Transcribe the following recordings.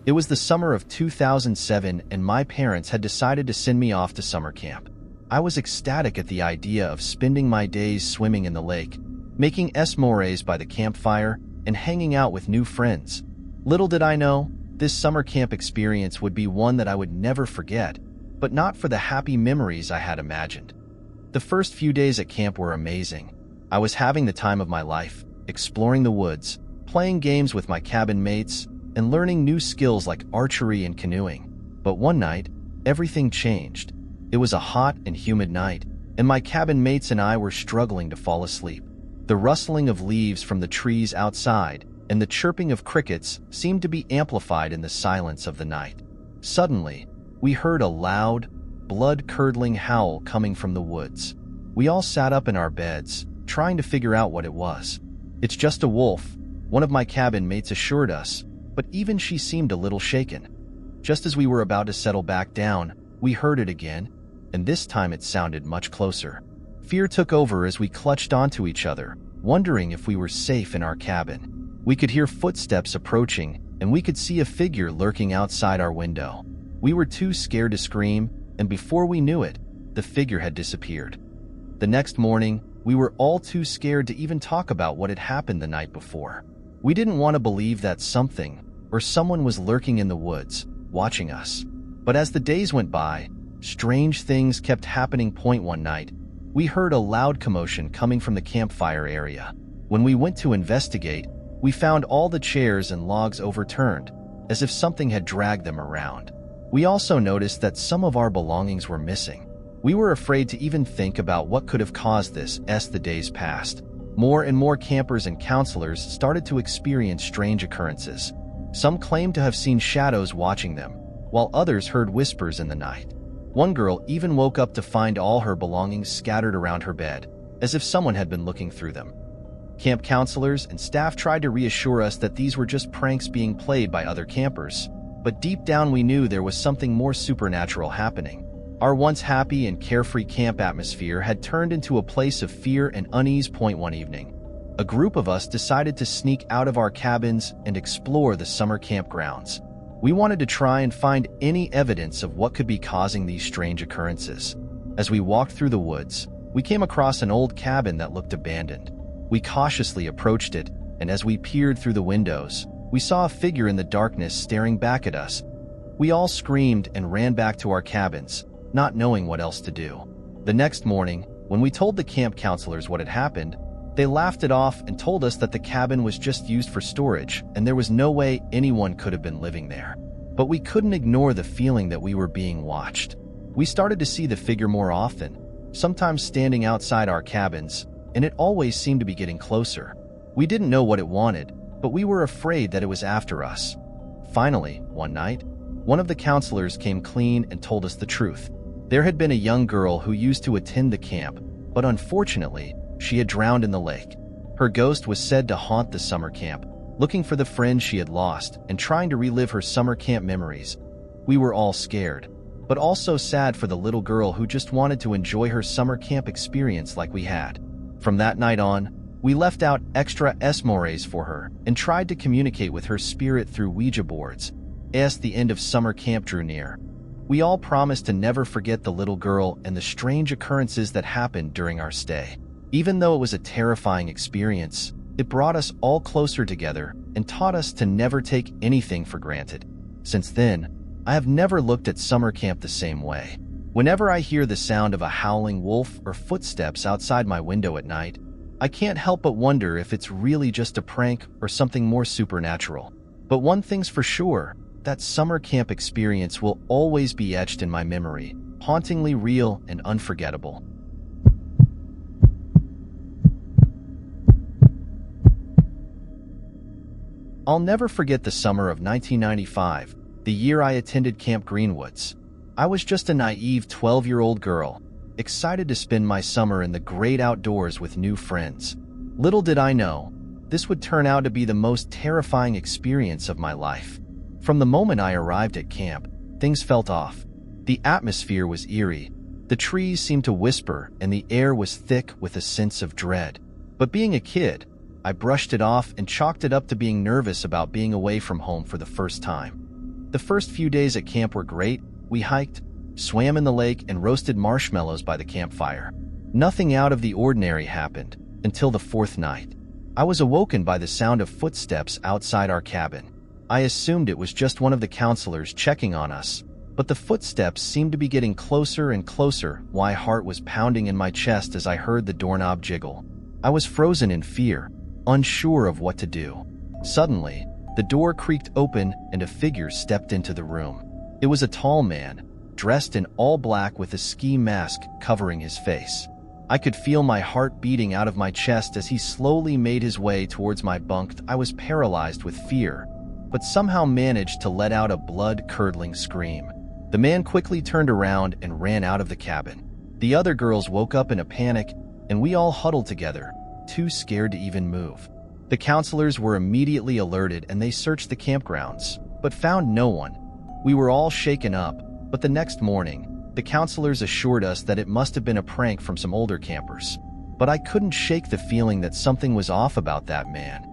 It was the summer of 2007 and my parents had decided to send me off to summer camp. I was ecstatic at the idea of spending my days swimming in the lake, making s'mores by the campfire, and hanging out with new friends. Little did I know, this summer camp experience would be one that I would never forget, but not for the happy memories I had imagined. The first few days at camp were amazing. I was having the time of my life, exploring the woods, playing games with my cabin mates, and learning new skills like archery and canoeing. But one night, everything changed. It was a hot and humid night, and my cabin mates and I were struggling to fall asleep. The rustling of leaves from the trees outside and the chirping of crickets seemed to be amplified in the silence of the night. Suddenly, we heard a loud, blood-curdling howl coming from the woods. We all sat up in our beds, trying to figure out what it was. "It's just a wolf," one of my cabin mates assured us, but even she seemed a little shaken. Just as we were about to settle back down, we heard it again, and this time it sounded much closer. Fear took over as we clutched onto each other, wondering if we were safe in our cabin. We could hear footsteps approaching, and we could see a figure lurking outside our window. We were too scared to scream, and before we knew it, the figure had disappeared. The next morning, we were all too scared to even talk about what had happened the night before. We didn't want to believe that something or someone was lurking in the woods, watching us. But as the days went by, strange things kept happening. One night, we heard a loud commotion coming from the campfire area. When we went to investigate, we found all the chairs and logs overturned, as if something had dragged them around. We also noticed that some of our belongings were missing. We were afraid to even think about what could have caused this as the days passed. More and more campers and counselors started to experience strange occurrences. Some claimed to have seen shadows watching them, while others heard whispers in the night. One girl even woke up to find all her belongings scattered around her bed, as if someone had been looking through them. Camp counselors and staff tried to reassure us that these were just pranks being played by other campers, but deep down we knew there was something more supernatural happening. Our once happy and carefree camp atmosphere had turned into a place of fear and unease. One evening, a group of us decided to sneak out of our cabins and explore the summer campgrounds. We wanted to try and find any evidence of what could be causing these strange occurrences. As we walked through the woods, we came across an old cabin that looked abandoned. We cautiously approached it, and as we peered through the windows, we saw a figure in the darkness staring back at us. We all screamed and ran back to our cabins, not knowing what else to do. The next morning, when we told the camp counselors what had happened, they laughed it off and told us that the cabin was just used for storage and there was no way anyone could have been living there. But we couldn't ignore the feeling that we were being watched. We started to see the figure more often, sometimes standing outside our cabins, and it always seemed to be getting closer. We didn't know what it wanted, but we were afraid that it was after us. Finally, one night, one of the counselors came clean and told us the truth. There had been a young girl who used to attend the camp, but unfortunately, she had drowned in the lake. Her ghost was said to haunt the summer camp, looking for the friend she had lost and trying to relive her summer camp memories. We were all scared, but also sad for the little girl who just wanted to enjoy her summer camp experience like we had. From that night on, we left out extra s'mores for her and tried to communicate with her spirit through Ouija boards. As the end of summer camp drew near, we all promised to never forget the little girl and the strange occurrences that happened during our stay. Even though it was a terrifying experience, it brought us all closer together and taught us to never take anything for granted. Since then, I have never looked at summer camp the same way. Whenever I hear the sound of a howling wolf or footsteps outside my window at night, I can't help but wonder if it's really just a prank or something more supernatural. But one thing's for sure, that summer camp experience will always be etched in my memory, hauntingly real and unforgettable. I'll never forget the summer of 1995, the year I attended Camp Greenwoods. I was just a naive 12-year-old girl, excited to spend my summer in the great outdoors with new friends. Little did I know, this would turn out to be the most terrifying experience of my life. From the moment I arrived at camp, things felt off. The atmosphere was eerie, the trees seemed to whisper, and the air was thick with a sense of dread. But being a kid, I brushed it off and chalked it up to being nervous about being away from home for the first time. The first few days at camp were great. We hiked, swam in the lake, and roasted marshmallows by the campfire. Nothing out of the ordinary happened until the fourth night. I was awoken by the sound of footsteps outside our cabin. I assumed it was just one of the counselors checking on us, but the footsteps seemed to be getting closer and closer. My heart was pounding in my chest as I heard the doorknob jiggle. I was frozen in fear, unsure of what to do. Suddenly, the door creaked open and a figure stepped into the room. It was a tall man, dressed in all black with a ski mask covering his face. I could feel my heart beating out of my chest as he slowly made his way towards my bunk. I was paralyzed with fear, but somehow managed to let out a blood-curdling scream. The man quickly turned around and ran out of the cabin. The other girls woke up in a panic, and we all huddled together, too scared to even move. The counselors were immediately alerted and they searched the campgrounds, but found no one. We were all shaken up, but the next morning, the counselors assured us that it must have been a prank from some older campers. But I couldn't shake the feeling that something was off about that man.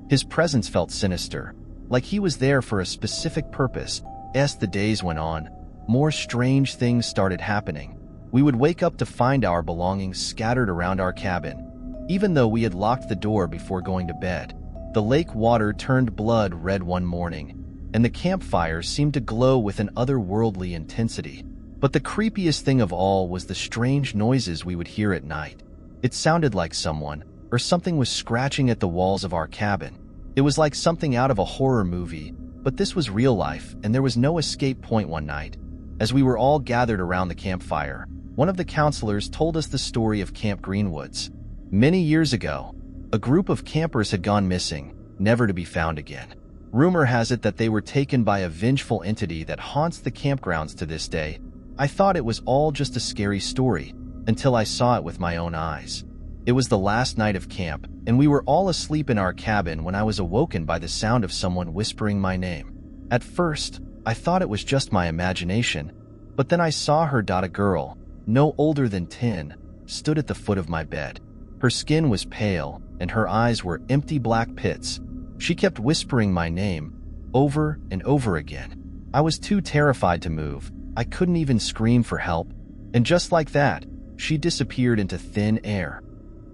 His presence felt sinister, like he was there for a specific purpose. As the days went on, more strange things started happening. We would wake up to find our belongings scattered around our cabin, even though we had locked the door before going to bed. The lake water turned blood red one morning, and the campfire seemed to glow with an otherworldly intensity. But the creepiest thing of all was the strange noises we would hear at night. It sounded like someone or something was scratching at the walls of our cabin. It was like something out of a horror movie, but this was real life and there was no escape point. One night, as we were all gathered around the campfire, one of the counselors told us the story of Camp Greenwoods. Many years ago, a group of campers had gone missing, never to be found again. Rumor has it that they were taken by a vengeful entity that haunts the campgrounds to this day. I thought it was all just a scary story until I saw it with my own eyes. It was the last night of camp, and we were all asleep in our cabin when I was awoken by the sound of someone whispering my name. At first, I thought it was just my imagination, but then I saw her. A girl, no older than 10, stood at the foot of my bed. Her skin was pale, and her eyes were empty black pits. She kept whispering my name over and over again. I was too terrified to move. I couldn't even scream for help, and just like that, she disappeared into thin air.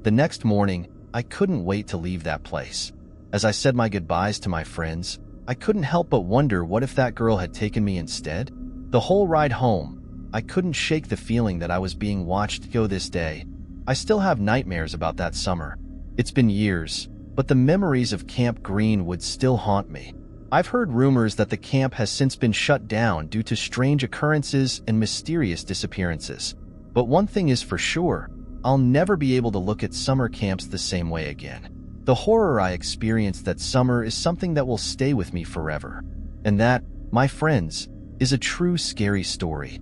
The next morning, I couldn't wait to leave that place. As I said my goodbyes to my friends, I couldn't help but wonder what if that girl had taken me instead? The whole ride home, I couldn't shake the feeling that I was being watched. Go this day, I still have nightmares about that summer. It's been years, but the memories of Camp Greenwood still haunt me. I've heard rumors that the camp has since been shut down due to strange occurrences and mysterious disappearances. But one thing is for sure, I'll never be able to look at summer camps the same way again. The horror I experienced that summer is something that will stay with me forever. And that, my friends, is a true scary story.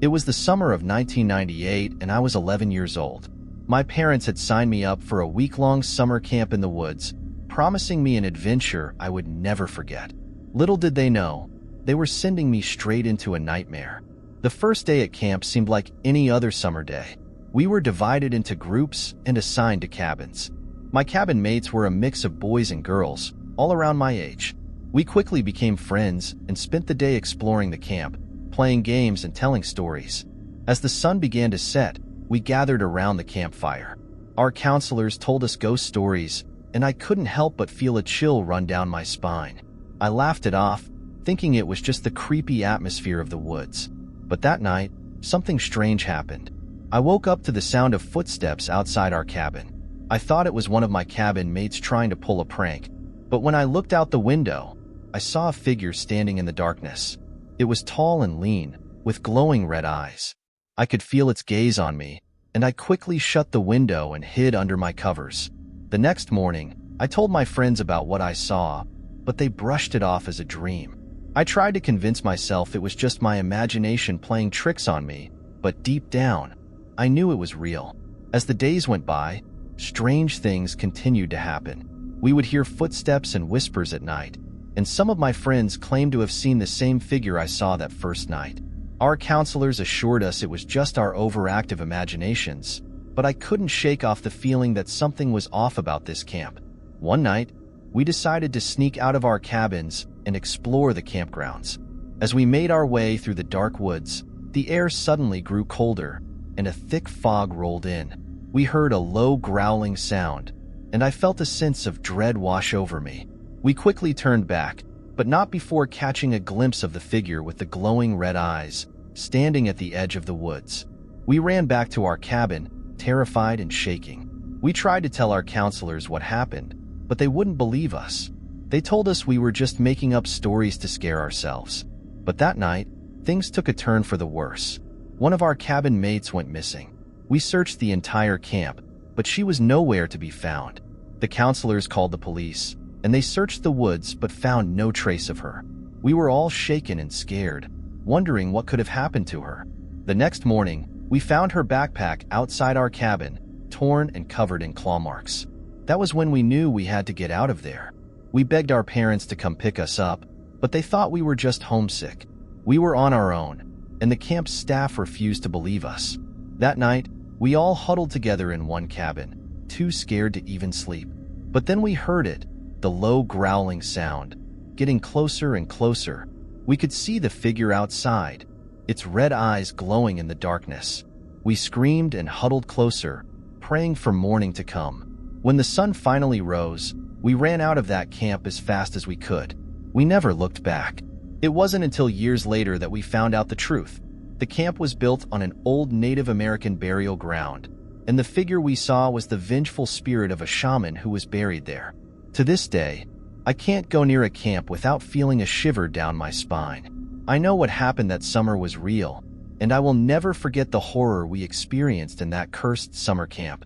It was the summer of 1998 and I was 11 years old. My parents had signed me up for a week-long summer camp in the woods, promising me an adventure I would never forget. Little did they know, they were sending me straight into a nightmare. The first day at camp seemed like any other summer day. We were divided into groups and assigned to cabins. My cabin mates were a mix of boys and girls, all around my age. We quickly became friends and spent the day exploring the camp, playing games and telling stories. As the sun began to set, we gathered around the campfire. Our counselors told us ghost stories, and I couldn't help but feel a chill run down my spine. I laughed it off, thinking it was just the creepy atmosphere of the woods. But that night, something strange happened. I woke up to the sound of footsteps outside our cabin. I thought it was one of my cabin mates trying to pull a prank, but when I looked out the window, I saw a figure standing in the darkness. It was tall and lean, with glowing red eyes. I could feel its gaze on me, and I quickly shut the window and hid under my covers. The next morning, I told my friends about what I saw, but they brushed it off as a dream. I tried to convince myself it was just my imagination playing tricks on me, but deep down, I knew it was real. As the days went by, strange things continued to happen. We would hear footsteps and whispers at night, and some of my friends claimed to have seen the same figure I saw that first night. Our counselors assured us it was just our overactive imaginations, but I couldn't shake off the feeling that something was off about this camp. One night, we decided to sneak out of our cabins and explore the campgrounds. As we made our way through the dark woods, the air suddenly grew colder, and a thick fog rolled in. We heard a low growling sound, and I felt a sense of dread wash over me. We quickly turned back, but not before catching a glimpse of the figure with the glowing red eyes, standing at the edge of the woods. We ran back to our cabin, terrified and shaking. We tried to tell our counselors what happened, but they wouldn't believe us. They told us we were just making up stories to scare ourselves. But that night, things took a turn for the worse. One of our cabin mates went missing. We searched the entire camp, but she was nowhere to be found. The counselors called the police, and they searched the woods but found no trace of her. We were all shaken and scared, wondering what could have happened to her. The next morning, we found her backpack outside our cabin, torn and covered in claw marks. That was when we knew we had to get out of there. We begged our parents to come pick us up, but they thought we were just homesick. We were on our own, and the camp staff refused to believe us. That night, we all huddled together in one cabin, too scared to even sleep. But then we heard it, the low growling sound, getting closer and closer. We could see the figure outside, its red eyes glowing in the darkness. We screamed and huddled closer, praying for morning to come. When the sun finally rose, we ran out of that camp as fast as we could. We never looked back. It wasn't until years later that we found out the truth. The camp was built on an old Native American burial ground, and the figure we saw was the vengeful spirit of a shaman who was buried there. To this day, I can't go near a camp without feeling a shiver down my spine. I know what happened that summer was real, and I will never forget the horror we experienced in that cursed summer camp.